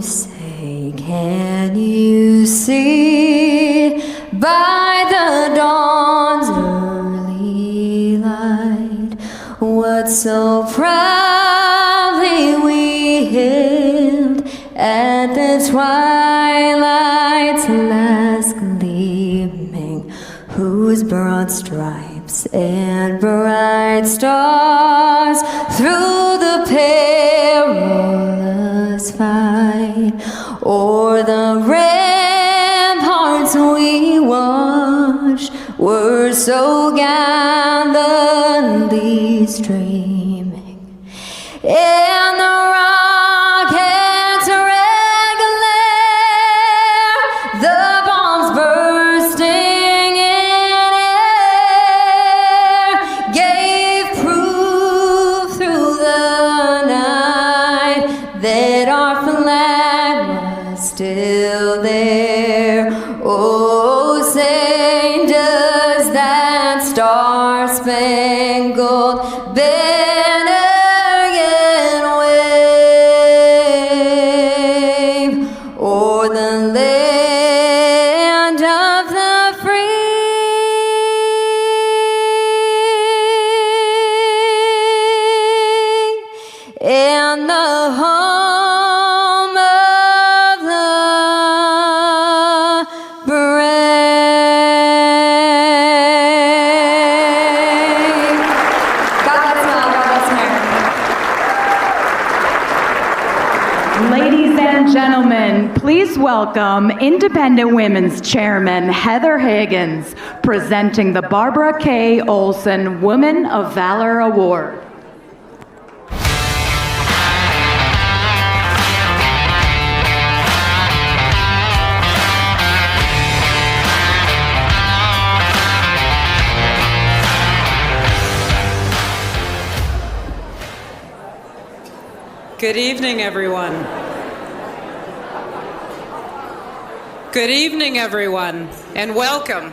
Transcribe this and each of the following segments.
you say, can you see by the dawn's early light what so proudly we hailed at the twilight's last gleaming, whose broad stripes and bright stars through the perilous fight o'er the ramparts we watched were so gallantly streaming, and the rockets' red glare, the bombs bursting in air, gave proof through the night that our flag was still there. Oh, say does that star-spangled banner yet wave o'er the land of the free and the home of the brave. God bless you all. God bless America. Ladies and gentlemen, please welcome Independent Women's Chairman Heather Higgins, presenting the Barbara K. Olson Woman of Valor Award. Good evening, everyone. Good evening, everyone, and welcome.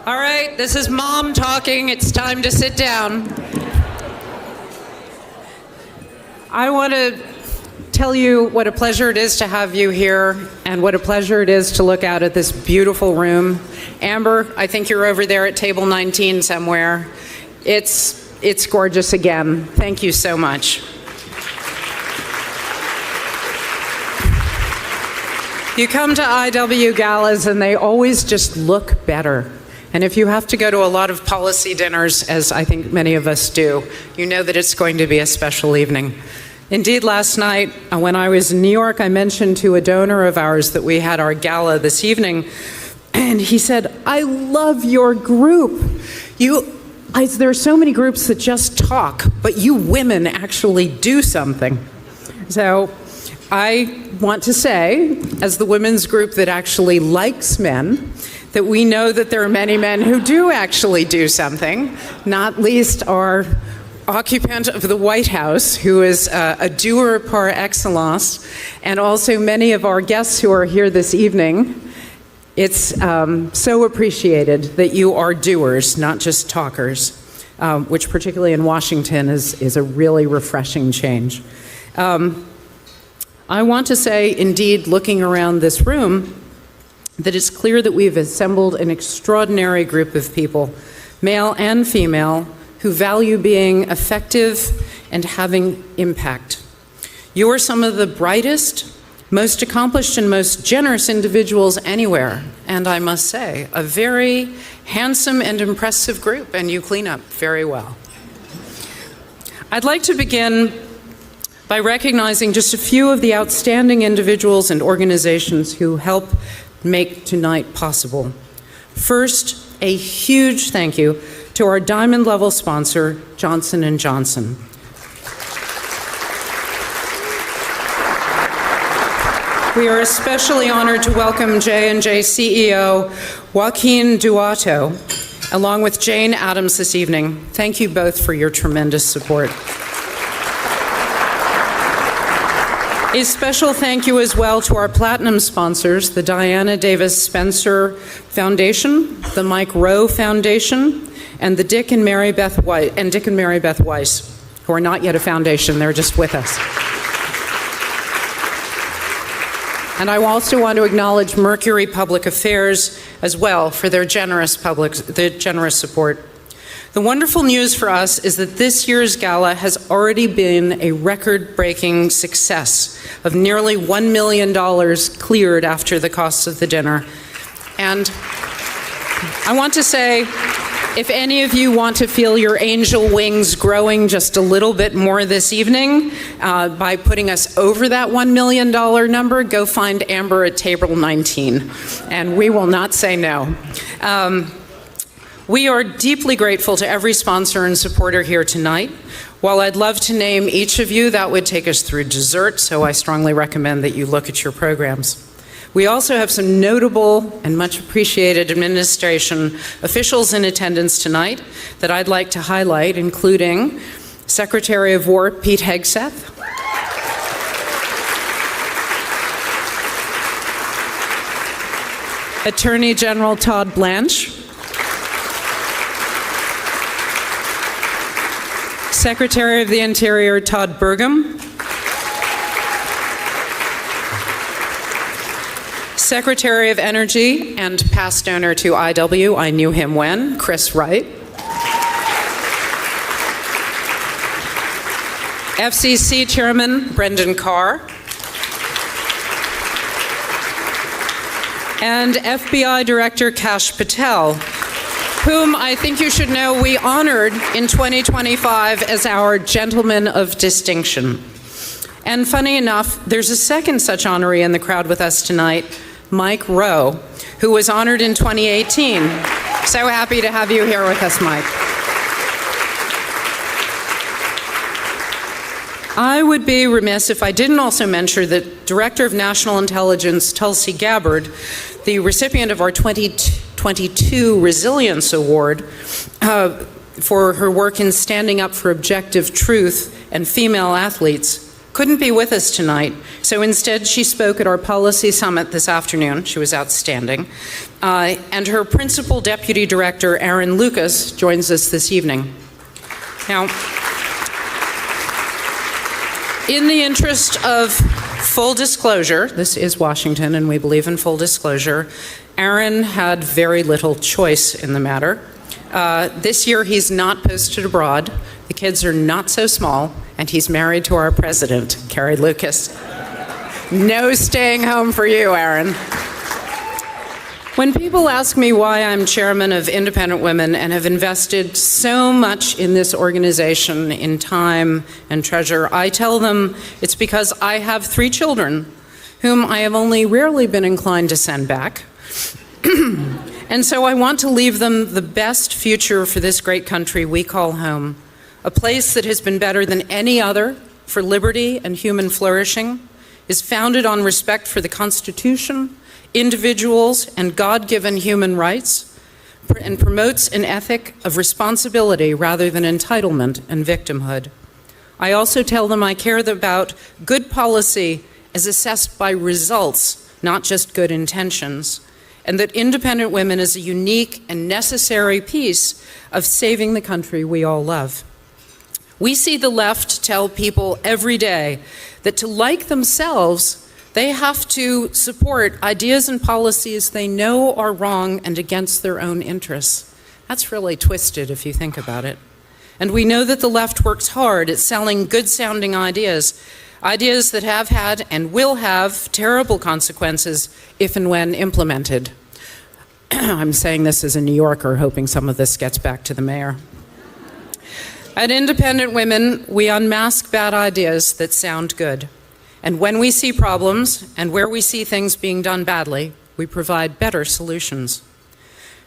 All right, this is Mom talking. It's time to sit down. I want to tell you what a pleasure it is to have you here and what a pleasure it is to look out at this beautiful room. Amber, I think you're over there at table 19 somewhere. It's gorgeous again. Thank you so much. You come to IW galas and they always just look better. And if you have to go to a lot of policy dinners, as I think many of us do, you know that it's going to be a special evening. Indeed, last night when I was in New York, I mentioned to a donor of ours that we had our gala this evening, and he said, I love your group. There are so many groups that just talk, but you women actually do something. So I want to say, as the women's group that actually likes men, that we know that there are many men who do actually do something, not least our occupant of the White House, who is a doer par excellence, and also many of our guests who are here this evening. It's so appreciated that you are doers, not just talkers, which particularly in Washington is a really refreshing change. I want to say, indeed, looking around this room, that it's clear that we've assembled an extraordinary group of people, male and female, who value being effective and having impact. You are some of the brightest, most accomplished, and most generous individuals anywhere, and I must say, a very handsome and impressive group, and you clean up very well. I'd like to begin by recognizing just a few of the outstanding individuals and organizations who help make tonight possible. First, a huge thank you to our diamond level sponsor, Johnson & Johnson. We are especially honored to welcome J&J CEO Joaquin Duato, along with Jane Addams this evening. Thank you both for your tremendous support. A special thank you as well to our platinum sponsors, the Diana Davis Spencer Foundation, the Mike Rowe Foundation, and the Dick and Mary Beth Weiss, who are not yet a foundation, they're just with us. And I also want to acknowledge Mercury Public Affairs as well for their generous support. The wonderful news for us is that this year's gala has already been a record-breaking success of nearly $1 million cleared after the costs of the dinner. And I want to say, if any of you want to feel your angel wings growing just a little bit more this evening by putting us over that $1 million number, go find Amber at table 19, and we will not say no. We are deeply grateful to every sponsor and supporter here tonight. While I'd love to name each of you, that would take us through dessert, so I strongly recommend that you look at your programs. We also have some notable and much appreciated administration officials in attendance tonight that I'd like to highlight, including Secretary of War Pete Hegseth, Attorney General Todd Blanche, Secretary of the Interior Todd Burgum, Secretary of Energy and past donor to IW, I knew him when, Chris Wright, FCC Chairman Brendan Carr, and FBI Director Kash Patel, whom I think you should know we honored in 2025 as our Gentleman of Distinction. And funny enough, there's a second such honoree in the crowd with us tonight, Mike Rowe, who was honored in 2018. So happy to have you here with us, Mike. I would be remiss if I didn't also mention that Director of National Intelligence Tulsi Gabbard, the recipient of our 2022 Resilience Award for her work in standing up for objective truth and female athletes, couldn't be with us tonight. So instead, she spoke at our policy summit this afternoon. She was outstanding. And her principal deputy director, Aaron Lucas, joins us this evening. Now, in the interest of full disclosure, this is Washington and we believe in full disclosure, Aaron had very little choice in the matter. This year he's not posted abroad, the kids are not so small, and he's married to our president, Carrie Lucas. No staying home for you, Aaron. When people ask me why I'm chairman of Independent Women and have invested so much in this organization in time and treasure, I tell them it's because I have 3 children whom I have only rarely been inclined to send back. And so I want to leave them the best future for this great country we call home, a place that has been better than any other for liberty and human flourishing, is founded on respect for the Constitution, individuals, and God-given human rights, and promotes an ethic of responsibility rather than entitlement and victimhood. I also tell them I care about good policy as assessed by results, not just good intentions, and that Independent Women is a unique and necessary piece of saving the country we all love. We see the left tell people every day that to like themselves, they have to support ideas and policies they know are wrong and against their own interests. That's really twisted if you think about it. And we know that the left works hard at selling good-sounding ideas, ideas that have had and will have terrible consequences if and when implemented. I'm saying this as a New Yorker, hoping some of this gets back to the mayor. At Independent Women, we unmask bad ideas that sound good. And when we see problems and where we see things being done badly, we provide better solutions.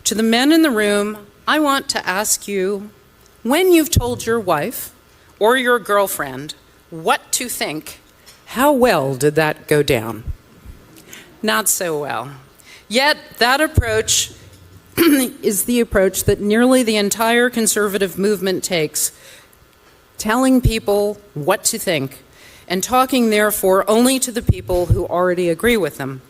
To the men in the room, I want to ask you, when you've told your wife or your girlfriend what to think, how well did that go down? Not so well. Yet that approach is the approach that nearly the entire conservative movement takes, telling people what to think and talking therefore only to the people who already agree with them.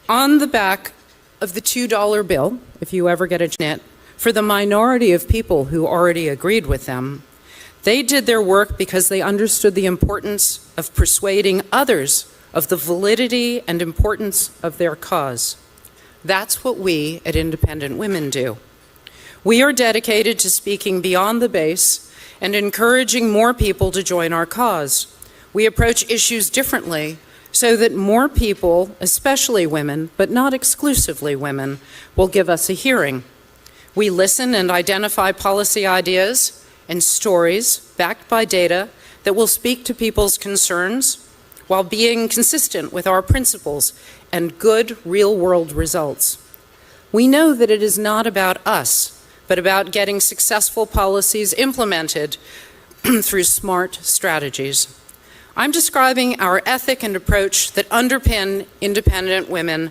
On the back of the $2 bill, if you ever get a chance, for the minority of people who already agreed with them, they did their work because they understood the importance of persuading others of the validity and importance of their cause. That's what we at Independent Women do. We are dedicated to speaking beyond the base and encouraging more people to join our cause. We approach issues differently so that more people, especially women, but not exclusively women, will give us a hearing. We listen and identify policy ideas and stories backed by data that will speak to people's concerns while being consistent with our principles and good real-world results. We know that it is not about us, but about getting successful policies implemented through smart strategies. I'm describing our ethic and approach that underpin Independent Women,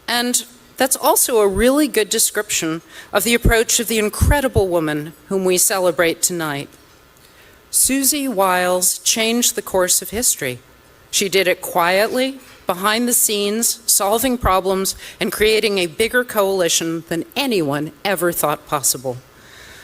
and that's also a really good description of the approach of the incredible woman whom we celebrate tonight. Susie Wiles changed the course of history. She did it quietly, behind the scenes, solving problems and creating a bigger coalition than anyone ever thought possible.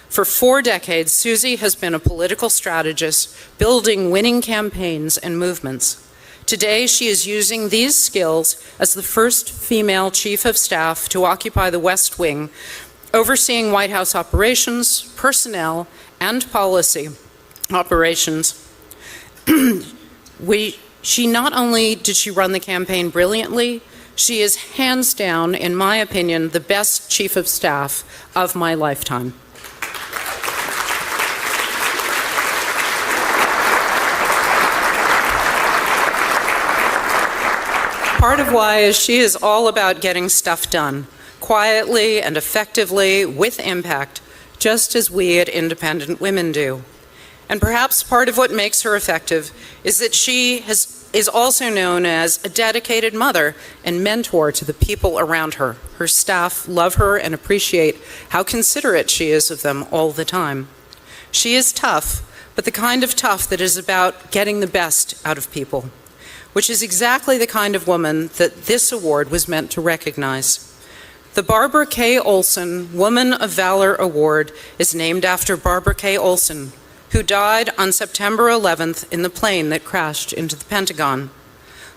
For 4 decades, Susie has been a political strategist, building winning campaigns and movements. Today, she is using these skills as the first female chief of staff to occupy the West Wing, overseeing White House operations, personnel, and policy operations. Not only did she run the campaign brilliantly, she is hands down, in my opinion, the best chief of staff of my lifetime. Part of why is she is all about getting stuff done, quietly and effectively, with impact, just as we at Independent Women do. And perhaps part of what makes her effective is that she is also known as a dedicated mother and mentor to the people around her. Her staff love her and appreciate how considerate she is of them all the time. She is tough, but the kind of tough that is about getting the best out of people, which is exactly the kind of woman that this award was meant to recognize. The Barbara K. Olson Woman of Valor Award is named after Barbara K. Olson, who died on September 11th in the plane that crashed into the Pentagon.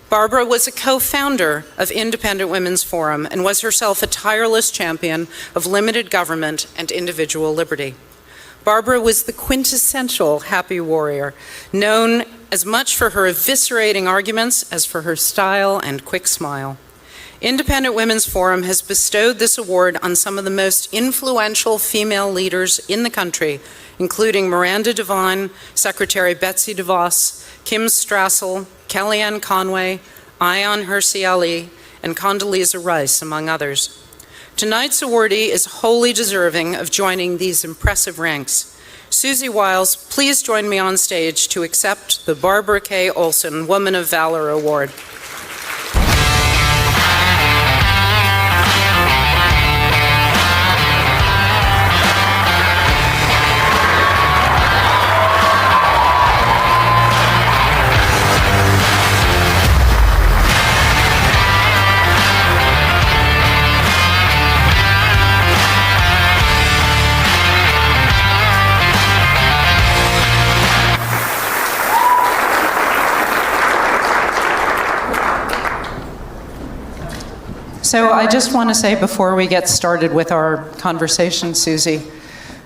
Barbara was a co-founder of Independent Women's Forum and was herself a tireless champion of limited government and individual liberty. Barbara was the quintessential happy warrior, known as much for her eviscerating arguments as for her style and quick smile. Independent Women's Forum has bestowed this award on some of the most influential female leaders in the country, including Miranda Devine, Secretary Betsy DeVos, Kim Strassel, Kellyanne Conway, Ayaan Hirsi Ali, and Condoleezza Rice, among others. Tonight's awardee is wholly deserving of joining these impressive ranks. Susie Wiles, please join me on stage to accept the Barbara K. Olson Woman of Valor Award. So I just want to say before we get started with our conversation, Susie,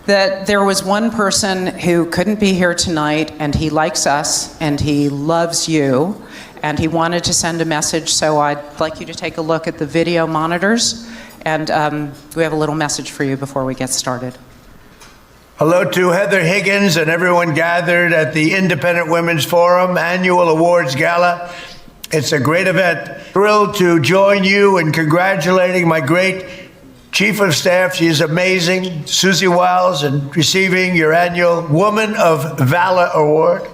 that there was one person who couldn't be here tonight, and he likes us, and he loves you, and he wanted to send a message, so I'd like you to take a look at the video monitors, and we have a little message for you before we get started. Hello to Heather Higgins and everyone gathered at the Independent Women's Forum Annual Awards Gala. It's a great event. Thrilled to join you in congratulating my great Chief of Staff. She is amazing, Susie Wiles, and receiving your annual Woman of Valor Award.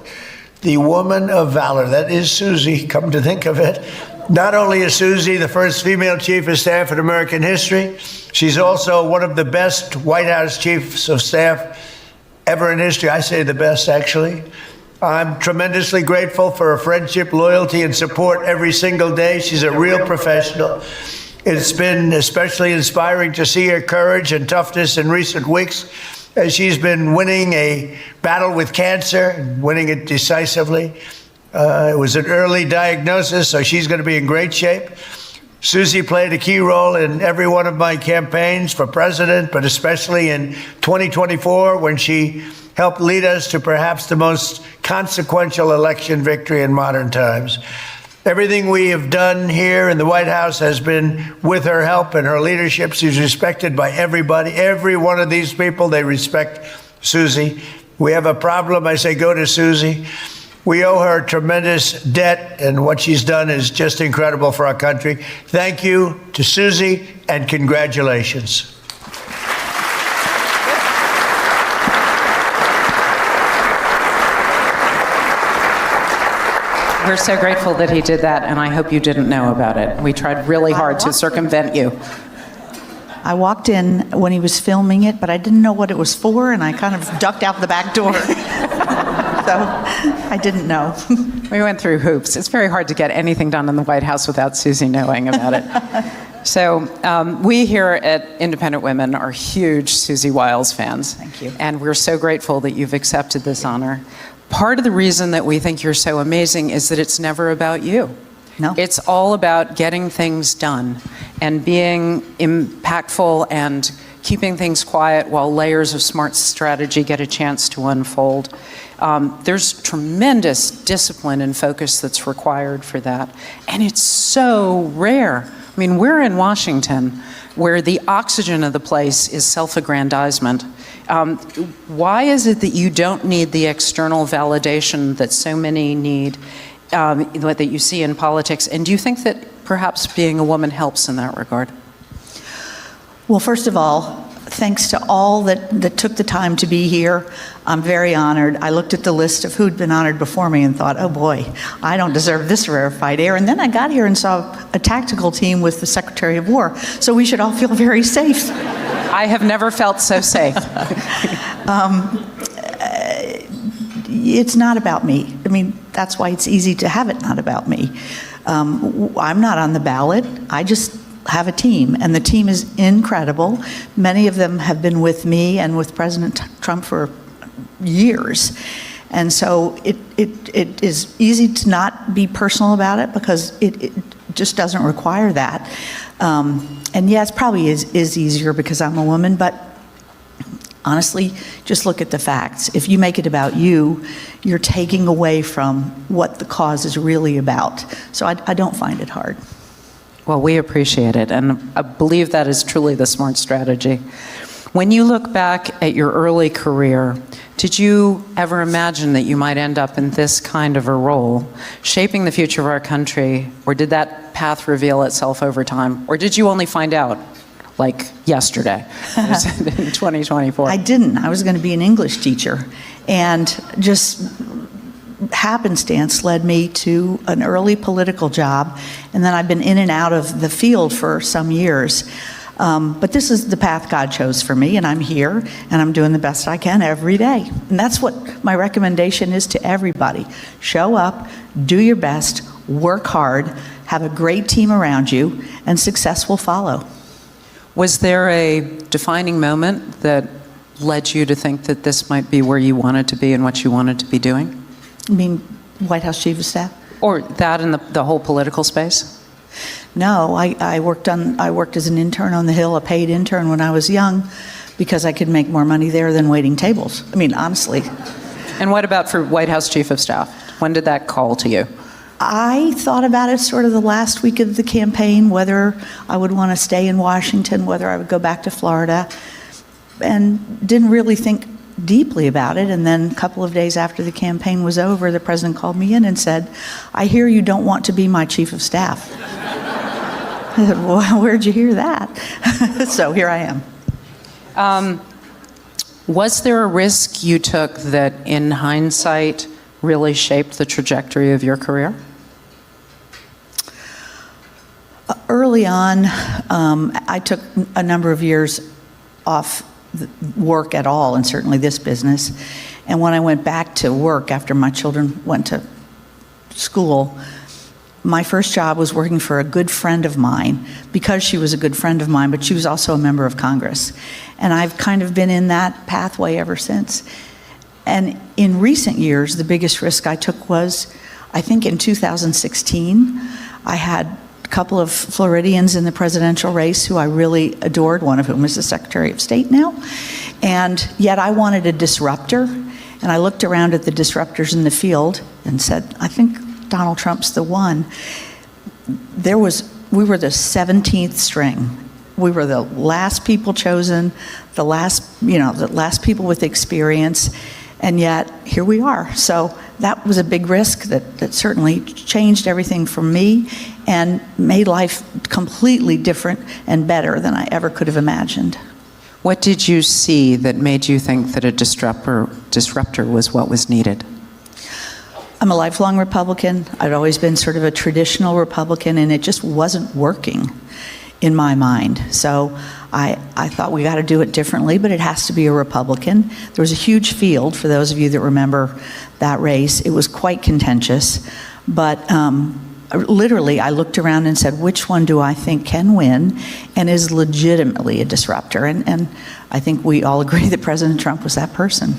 The Woman of Valor, that is Susie, come to think of it. Not only is Susie the first female Chief of Staff in American history, she's also one of the best White House Chiefs of Staff ever in history. I say the best, actually. I'm tremendously grateful for her friendship, loyalty, and support every single day. She's a real professional. It's been especially inspiring to see her courage and toughness in recent weeks as she's been winning a battle with cancer and winning it decisively. It was an early diagnosis, so she's going to be in great shape. Susie played a key role in every one of my campaigns for president, but especially in 2024 when she helped lead us to perhaps the most consequential election victory in modern times. Everything we have done here in the White House has been with her help and her leadership. She's respected by everybody. Every one of these people, they respect Susie. We have a problem, I say, go to Susie. We owe her tremendous debt, and what she's done is just incredible for our country. Thank you to Susie, and congratulations. We're so grateful that he did that, and I hope you didn't know about it. We tried really hard to circumvent you. I walked in when he was filming it, but I didn't know what it was for, and I kind of ducked out the back door. So I didn't know. We went through hoops. It's very hard to get anything done in the White House without Susie knowing about it. So we here at Independent Women are huge Susie Wiles fans. Thank you. And we're so grateful that you've accepted this honor. Part of the reason that we think you're so amazing is that it's never about you. No. It's all about getting things done and being impactful and keeping things quiet while layers of smart strategy get a chance to unfold. There's tremendous discipline and focus that's required for that. And it's so rare. I mean, we're in Washington, where the oxygen of the place is self-aggrandizement. Why is it that you don't need the external validation that so many need, that you see in politics? And do you think that perhaps being a woman helps in that regard? Well, first of all, thanks to all that took the time to be here. I'm very honored. I looked at the list of who'd been honored before me and thought, oh boy, I don't deserve this rarefied air. And then I got here and saw a tactical team with the Secretary of War. So we should all feel very safe. I have never felt so safe. It's not about me. I mean, that's why it's easy to have it not about me. I'm not on the ballot. I just have a team, and the team is incredible. Many of them have been with me and with President Trump for years. And so it is easy to not be personal about it because it just doesn't require that. And yes, probably is easier because I'm a woman, but honestly, just look at the facts. If you make it about you, you're taking away from what the cause is really about. So I don't find it hard. Well, we appreciate it, and I believe that is truly the smart strategy. When you look back at your early career, did you ever imagine that you might end up in this kind of a role, shaping the future of our country, or did that path reveal itself over time, or did you only find out like yesterday, in 2024? I didn't. I was going to be an English teacher, and just happenstance led me to an early political job, and then I've been in and out of the field for some years. But this is the path God chose for me, and I'm here, and I'm doing the best I can every day. And that's what my recommendation is to everybody. Show up, do your best, work hard, have a great team around you, and success will follow. Was there a defining moment that led you to think that this might be where you wanted to be and what you wanted to be doing? You mean White House Chief of Staff? Or that in the whole political space? No, I worked as an intern on the Hill, a paid intern when I was young, because I could make more money there than waiting tables. I mean, honestly. And what about for White House Chief of Staff? When did that call to you? I thought about it sort of the last week of the campaign, whether I would want to stay in Washington, whether I would go back to Florida, and didn't really think deeply about it. And then a couple of days after the campaign was over, the president called me in and said, I hear you don't want to be my chief of staff. I said, well, where'd you hear that? So here I am. Was there a risk you took that in hindsight really shaped the trajectory of your career? Early on, I took a number of years off work at all, and certainly this business. And when I went back to work after my children went to school, my first job was working for a good friend of mine, because she was a good friend of mine, but she was also a member of Congress. And I've kind of been in that pathway ever since. And in recent years, the biggest risk I took was I think in 2016, I had a couple of Floridians in the presidential race who I really adored, one of whom is the Secretary of State now. And yet I wanted a disruptor. And I looked around at the disruptors in the field and said, I think Donald Trump's the one. We were the 17th string. We were the last people chosen, the last people with experience, and yet here we are. So that was a big risk that certainly changed everything for me and made life completely different and better than I ever could have imagined. What did you see that made you think that a disruptor was what was needed? I'm a lifelong Republican. I'd always been sort of a traditional Republican, and it just wasn't working in my mind. So I thought we got to do it differently, but it has to be a Republican. There was a huge field, for those of you that remember that race. It was quite contentious, but literally I looked around and said, which one do I think can win and is legitimately a disruptor? And I think we all agree that President Trump was that person.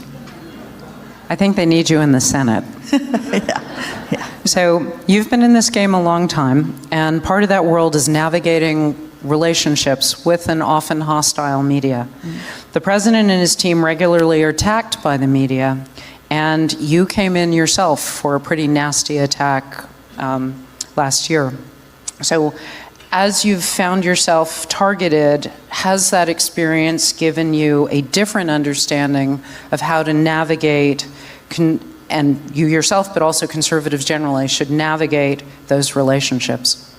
I think they need you in the Senate. Yeah. So you've been in this game a long time, and part of that world is navigating relationships with an often hostile media. The president and his team regularly are attacked by the media, and you came in yourself for a pretty nasty attack last year. So as you've found yourself targeted, has that experience given you a different understanding of how to navigate, and you yourself, but also conservatives generally, should navigate those relationships?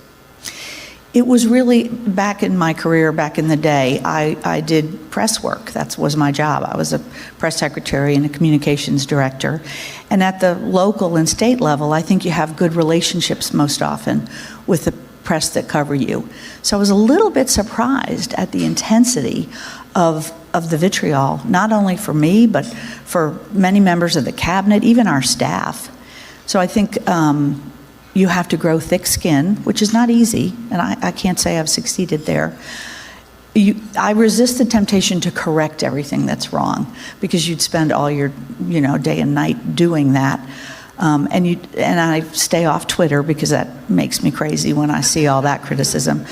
It was really, back in my career, back in the day, I did press work. That was my job. I was a press secretary and a communications director. And at the local and state level, I think you have good relationships most often with the press that cover you. So I was a little bit surprised at the intensity of the vitriol, not only for me, but for many members of the cabinet, even our staff. So I think you have to grow thick skin, which is not easy, and I can't say I've succeeded there. I resist the temptation to correct everything that's wrong, because you'd spend all your day and night doing that. And I stay off Twitter because that makes me crazy when I see all that criticism.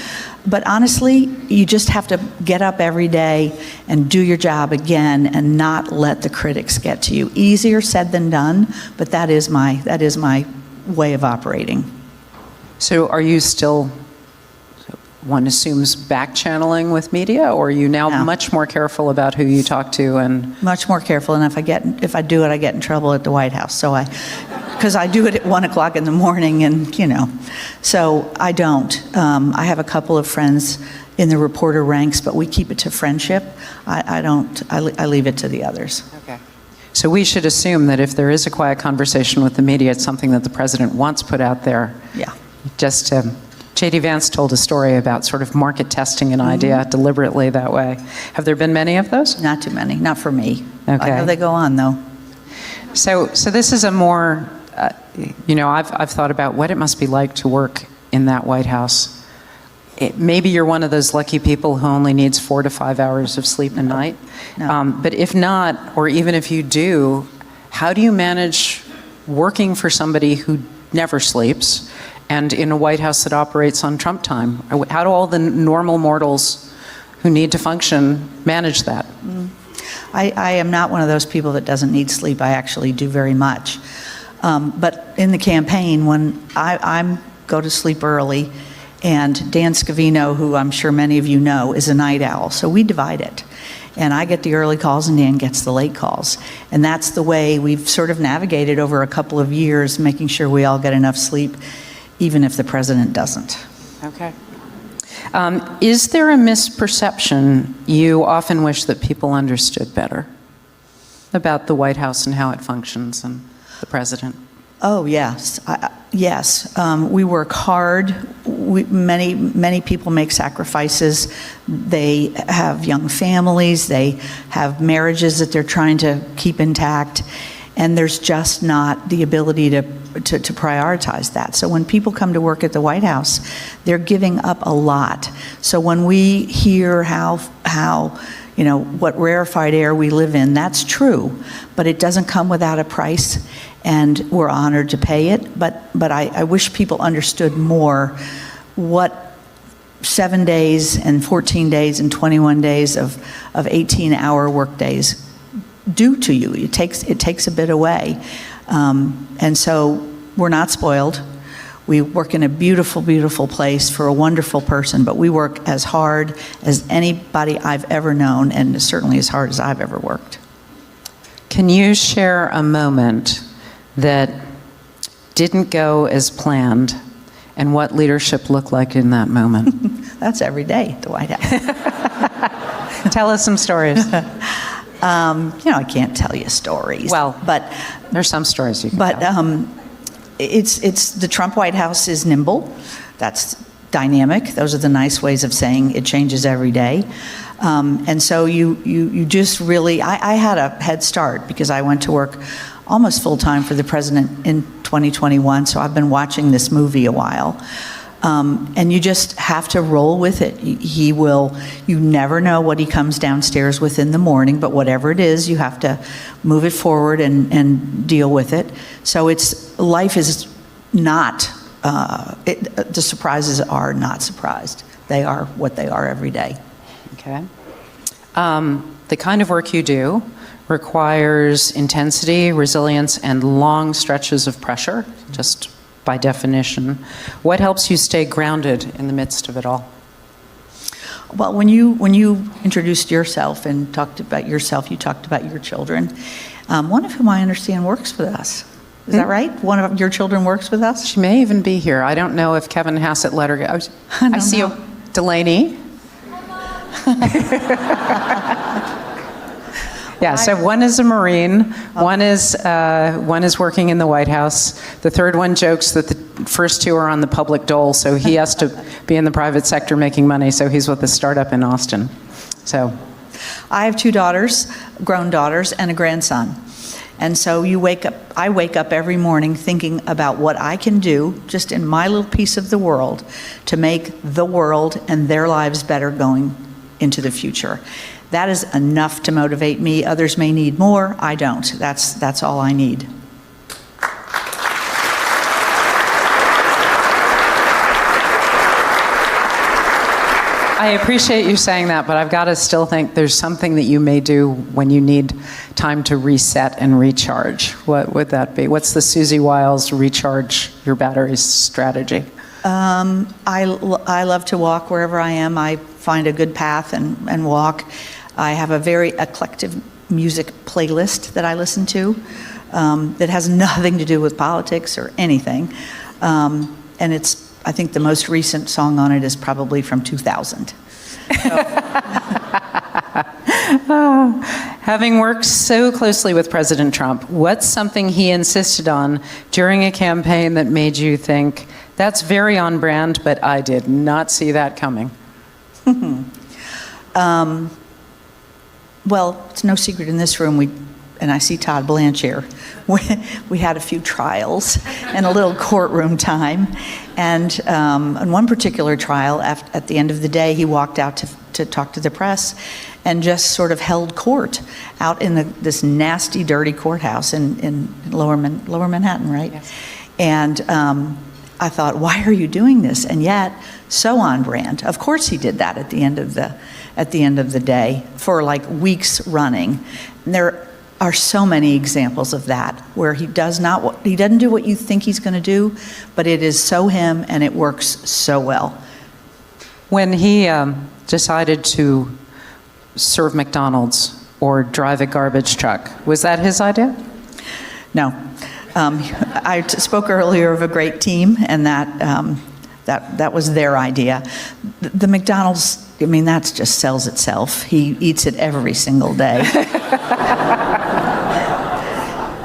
But honestly, you just have to get up every day and do your job again and not let the critics get to you. Easier said than done, but that is my way of operating. So are you still, one assumes, back-channeling with media, or are you now much more careful about who you talk to? And much more careful, and if I do it, I get in trouble at the White House. So because I do it at 1 o'clock in the morning, and so I don't. I have a couple of friends in the reporter ranks, but we keep it to friendship. I don't. I leave it to the others. Okay. So we should assume that if there is a quiet conversation with the media, it's something that the president wants put out there. Yeah. Just J.D. Vance told a story about sort of market testing an idea deliberately that way. Have there been many of those? Not too many. Not for me. Okay. I know they go on, though. So this is a more, I've thought about what it must be like to work in that White House. Maybe you're one of those lucky people who only needs 4 to 5 hours of sleep a night. No. But if not, or even if you do, how do you manage working for somebody who never sleeps and in a White House that operates on Trump time? How do all the normal mortals who need to function manage that? I am not one of those people that doesn't need sleep. I actually do very much. But in the campaign, when I go to sleep early, and Dan Scavino, who I'm sure many of you know, is a night owl, so we divide it. And I get the early calls and Dan gets the late calls. And that's the way we've sort of navigated over a couple of years, making sure we all get enough sleep, even if the president doesn't. Okay. Is there a misperception you often wish that people understood better about the White House and how it functions and the president? Oh, yes. Yes. We work hard. Many people make sacrifices. They have young families. They have marriages that they're trying to keep intact. And there's just not the ability to prioritize that. So when people come to work at the White House, they're giving up a lot. So when we hear how what rarefied air we live in, that's true, but it doesn't come without a price. and we're honored to pay it. But I wish people understood more what 7 days and 14 days and 21 days of 18-hour work days do to you. It takes a bit away. And so we're not spoiled. We work in a beautiful, beautiful place for a wonderful person, but we work as hard as anybody I've ever known, and certainly as hard as I've ever worked. Can you share a moment that didn't go as planned and what leadership looked like in that moment? That's every day at the White House. Tell us some stories. I can't tell you stories. Well, but there's some stories you can but tell. It's the Trump White House is nimble. That's dynamic. Those are the nice ways of saying it changes every day. And so you just really, I had a head start because I went to work almost full time for the president in 2021. So I've been watching this movie a while. And you just have to roll with it. You never know what he comes downstairs with in the morning, but whatever it is, you have to move it forward and deal with it. So life is not, the surprises are not surprised. They are what they are every day. Okay. The kind of work you do requires intensity, resilience, and long stretches of pressure, just by definition. What helps you stay grounded in the midst of it all? Well, when you introduced yourself and talked about yourself, you talked about your children, one of whom I understand works with us. Is that right? One of your children works with us? She may even be here. I don't know if Kevin Hassett let her go. I see you, Delaney. Yeah, so one is a Marine, one is working in the White House. The third one jokes that the first two are on the public dole, so he has to be in the private sector making money, so he's with a startup in Austin. So, I have 2 daughters, grown daughters, and a grandson. And so I wake up every morning thinking about what I can do just in my little piece of the world to make the world and their lives better going into the future. That is enough to motivate me. Others may need more. I don't. That's all I need. I appreciate you saying that, but I've got to still think there's something that you may do when you need time to reset and recharge. What would that be? What's the Susie Wiles recharge your batteries strategy? I love to walk wherever I am. I find a good path and walk. I have a very eclectic music playlist that I listen to that has nothing to do with politics or anything. And I think the most recent song on it is probably from 2000. Having worked so closely with President Trump, what's something he insisted on during a campaign that made you think, that's very on brand, but I did not see that coming? Well, it's no secret in this room, and I see Todd Blanche here, we had a few trials and a little courtroom time. And on one particular trial, at the end of the day, he walked out to talk to the press and just sort of held court out in this nasty, dirty courthouse in Lower Manhattan, right? Yes. And I thought, why are you doing this? And yet, so on brand. Of course he did that at the end of the day for like weeks running. And there are so many examples of that where he doesn't do what you think he's going to do, but it is so him and it works so well. When he decided to serve McDonald's or drive a garbage truck, was that his idea? No. I spoke earlier of a great team, and that was their idea. The McDonald's, I mean, that just sells itself. He eats it every single day.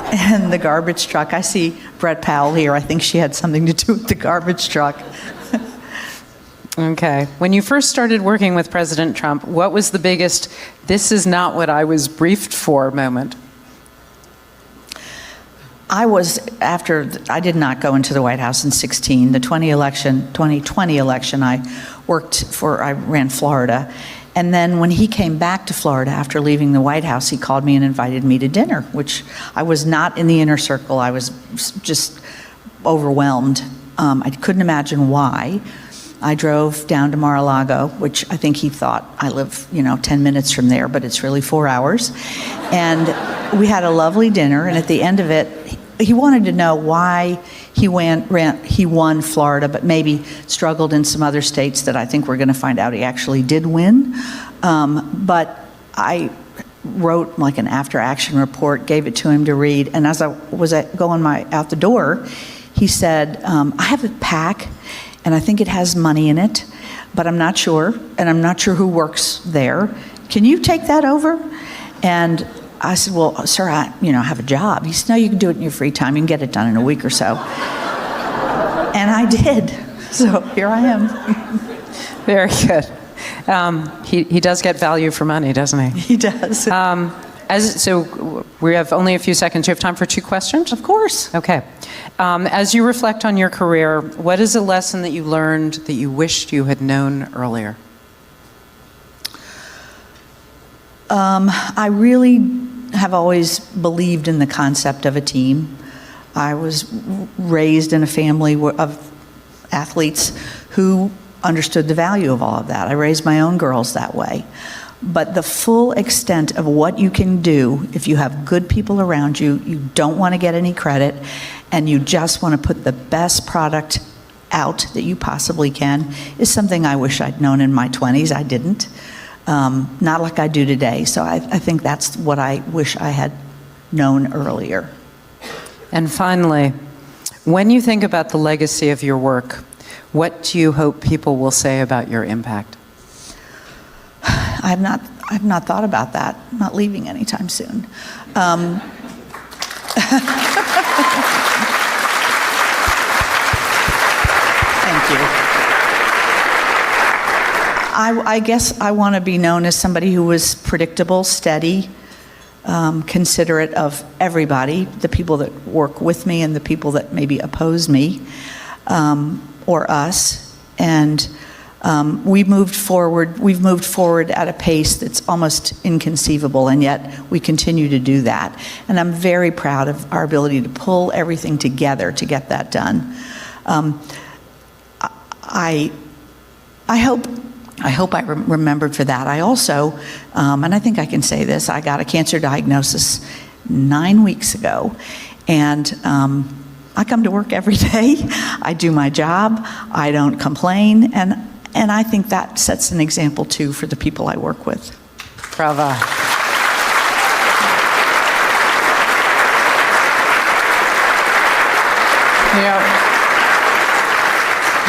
And the garbage truck, I see Brett Powell here. I think she had something to do with the garbage truck. Okay. When you first started working with President Trump, what was the biggest, this is not what I was briefed for moment? I did not go into the White House in 2016. The 2020 election, I ran Florida. And then when he came back to Florida after leaving the White House, he called me and invited me to dinner, which I was not in the inner circle. I was just overwhelmed. I couldn't imagine why. I drove down to Mar-a-Lago, which I think he thought I live, 10 minutes from there, but it's really 4 hours. And we had a lovely dinner, and at the end of it, he wanted to know why he won Florida, but maybe struggled in some other states that I think we're going to find out he actually did win. But I wrote like an after-action report, gave it to him to read, and as I was going out the door, he said, I have a PAC, and I think it has money in it, but I'm not sure, and I'm not sure who works there. Can you take that over? And I said, well, sir, I have a job. He said, no, you can do it in your free time. You can get it done in a week or so. And I did. So here I am. Very good. He does get value for money, doesn't he? He does. So we have only a few seconds. Do you have time for 2 questions? Of course. Okay. As you reflect on your career, what is a lesson that you learned that you wished you had known earlier? I really have always believed in the concept of a team. I was raised in a family of athletes who understood the value of all of that. I raised my own girls that way. But the full extent of what you can do if you have good people around you, you don't want to get any credit, and you just want to put the best product out that you possibly can, is something I wish I'd known in my 20s. I didn't. Not like I do today. So I think that's what I wish I had known earlier. And finally, when you think about the legacy of your work, what do you hope people will say about your impact? I've not thought about that. I'm not leaving anytime soon. Thank you. I guess I want to be known as somebody who was predictable, steady, considerate of everybody, the people that work with me and the people that maybe oppose me, or us. And we've moved forward at a pace that's almost inconceivable, and yet we continue to do that. And I'm very proud of our ability to pull everything together to get that done. I hope I remembered for that. I also, and I think I can say this, I got a cancer diagnosis 9 weeks ago, and I come to work every day. I do my job. I don't complain, and I think that sets an example too for the people I work with. Bravo.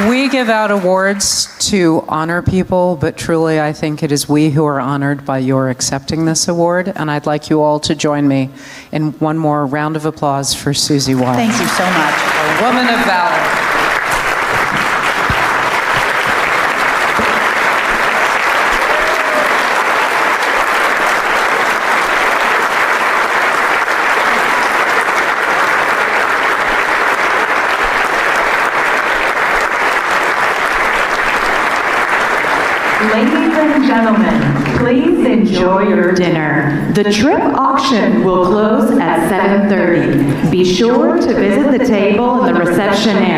We give out awards to honor people, but truly I think it is we who are honored by your accepting this award, and I'd like you all to join me in one more round of applause for Susie Wiles. Thank you so much. A woman of valor. Ladies and gentlemen, please enjoy your dinner. The trip auction will close at 7:30. Be sure to visit the table in the reception area.